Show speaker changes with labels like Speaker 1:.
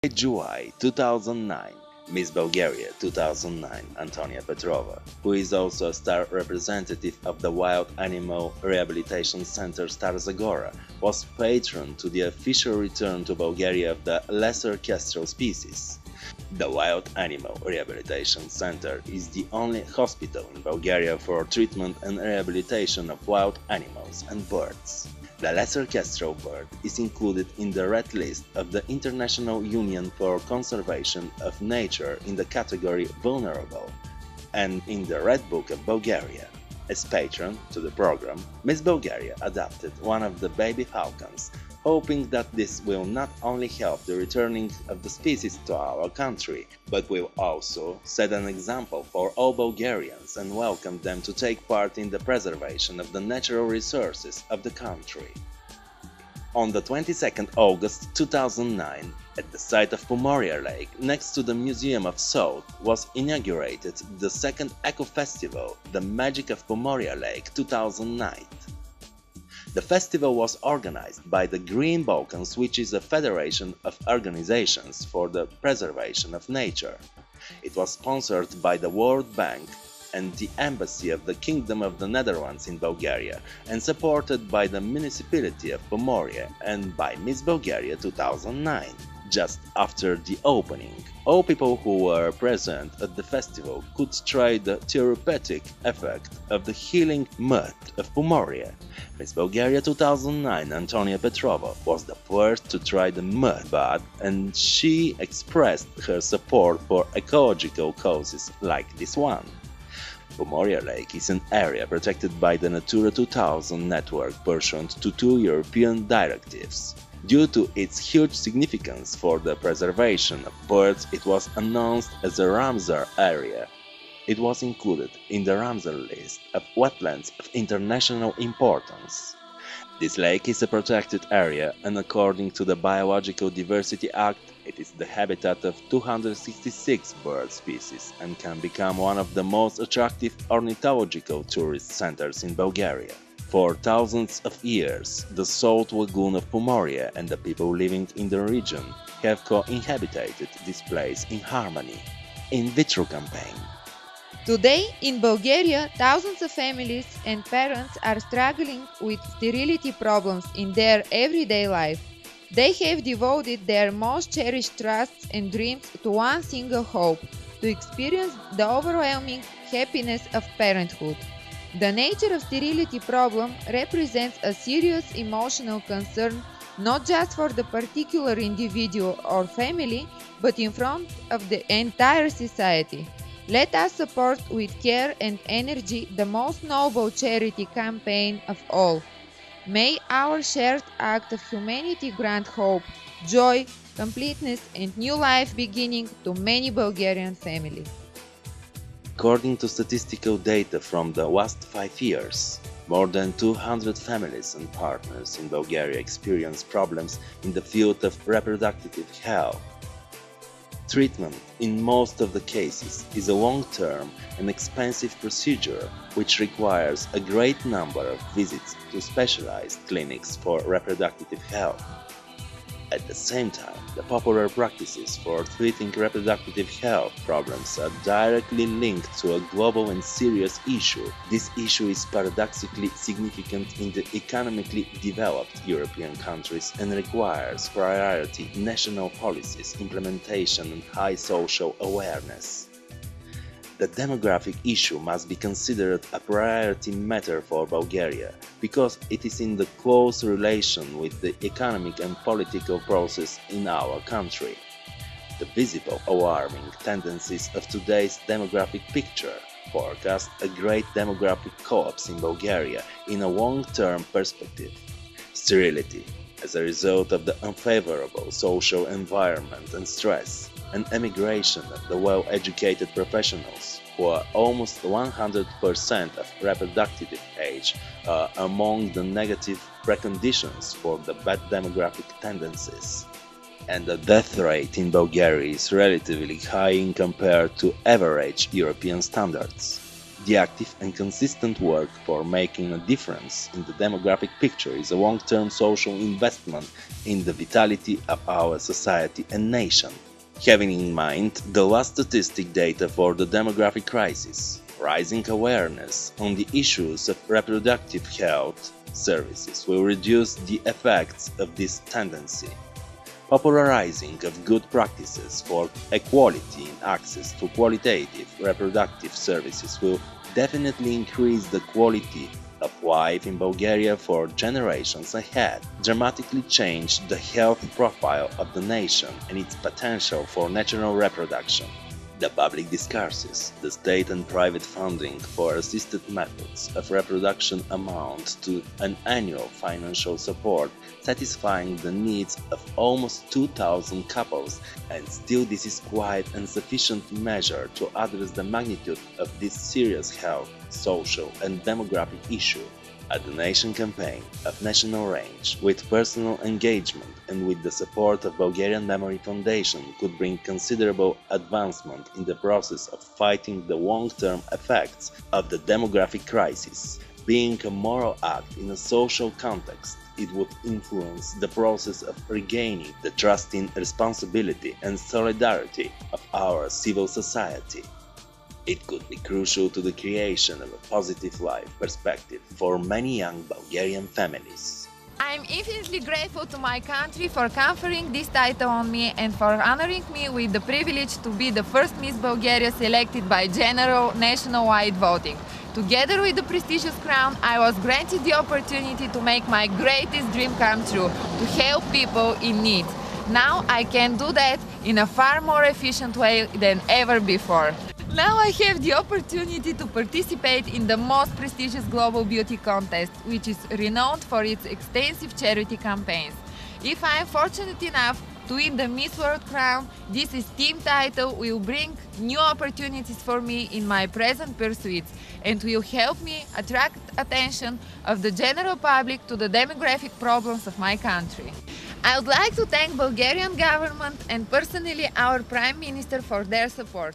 Speaker 1: July 2009, Miss Bulgaria 2009 Antonia Petrova, who is also a star representative of the Wild Animal Rehabilitation Center Star Zagora, was patron to the official return to Bulgaria of the lesser kestrel species. The Wild Animal Rehabilitation Center is the only hospital in Bulgaria for treatment and rehabilitation of wild animals and birds. The lesser kestrel bird is included in the Red List of the International Union for Conservation of Nature in the category Vulnerable and in the Red Book of Bulgaria. As patron to the program, Miss Bulgaria adopted one of the baby falcons, hoping that this will not only help the returning of the species to our country, but will also set an example for all Bulgarians and welcome them to take part in the preservation of the natural resources of the country. On the 22nd August 2009, at the site of Pomoria Lake, next to the Museum of Salt, was inaugurated the second eco-festival, The Magic of Pomoria Lake 2009. The festival was organized by the Green Balkans, which is a federation of organizations for the preservation of nature. It was sponsored by the World Bank and the Embassy of the Kingdom of the Netherlands in Bulgaria, and supported by the municipality of Pomoria and by Miss Bulgaria 2009. Just after the opening, all people who were present at the festival could try the therapeutic effect of the healing mud of Pomoria. Miss Bulgaria 2009 Antonia Petrova was the first to try the mud bath, and she expressed her support for ecological causes like this one. Pomoria Lake is an area protected by the Natura 2000 network pursuant to two European directives. Due to its huge significance for the preservation of birds, it was announced as a Ramsar area. It was included in the Ramsar list of wetlands of international importance. This lake is a protected area, and according to the Biological Diversity Act, it is the habitat of 266 bird species and can become one of the most attractive ornithological tourist centers in Bulgaria. For thousands of years, the salt lagoon of Pomoria and the people living in the region have co-inhabited this place in harmony. In vitro campaign.
Speaker 2: Today, in Bulgaria, thousands of families and parents are struggling with sterility problems in their everyday life. They have devoted their most cherished trusts and dreams to one single hope: to experience the overwhelming happiness of parenthood. The nature of sterility problem represents a serious emotional concern not just for the particular individual or family, but in front of the entire society. Let us support with care and energy the most noble charity campaign of all. May our shared act of humanity grant hope, joy, completeness and new life beginning to many Bulgarian families.
Speaker 1: According to statistical data from the last 5 years, more than 200 families and partners in Bulgaria experience problems in the field of reproductive health. Treatment, in most of the cases, is a long-term and expensive procedure which requires a great number of visits to specialized clinics for reproductive health. At the same time, the popular practices for treating reproductive health problems are directly linked to a global and serious issue. This issue is paradoxically significant in the economically developed European countries and requires priority national policies, implementation and high social awareness. The demographic issue must be considered a priority matter for Bulgaria, because it is in the close relation with the economic and political process in our country. The visible alarming tendencies of today's demographic picture forecast a great demographic collapse in Bulgaria in a long-term perspective. Sterility, as a result of the unfavorable social environment and stress, and emigration of the well-educated professionals, who are almost 100% of reproductive age, are among the negative preconditions for the bad demographic tendencies. And the death rate in Bulgaria is relatively high in compared to average European standards. The active and consistent work for making a difference in the demographic picture is a long-term social investment in the vitality of our society and nation. Having in mind the last statistic data for the demographic crisis, rising awareness on the issues of reproductive health services will reduce the effects of this tendency. Popularizing of good practices for equality in access to qualitative reproductive services will definitely increase the quality of life in Bulgaria for generations ahead, dramatically change the health profile of the nation and its potential for natural reproduction. The public discourses, the state and private funding for assisted methods of reproduction amount to an annual financial support satisfying the needs of almost 2,000 couples, and still this is quite insufficient measure to address the magnitude of this serious health, social and demographic issue. A donation campaign of national range, with personal engagement and with the support of Bulgarian Memory Foundation, could bring considerable advancement in the process of fighting the long-term effects of the demographic crisis. Being a moral act in a social context, it would influence the process of regaining the trust in responsibility and solidarity of our civil society. It could be crucial to the creation of a positive life perspective for many young Bulgarian families.
Speaker 2: I'm infinitely grateful to my country for conferring this title on me and for honoring me with the privilege to be the first Miss Bulgaria selected by general nationwide voting. Together with the prestigious crown, I was granted the opportunity to make my greatest dream come true, to help people in need. Now I can do that in a far more efficient way than ever before. Now I have the opportunity to participate in the most prestigious global beauty contest, which is renowned for its extensive charity campaigns. If I am fortunate enough to win the Miss World crown, this esteemed title will bring new opportunities for me in my present pursuits and will help me attract attention of the general public to the demographic problems of my country. I would like to thank Bulgarian government and personally our Prime Minister for their support.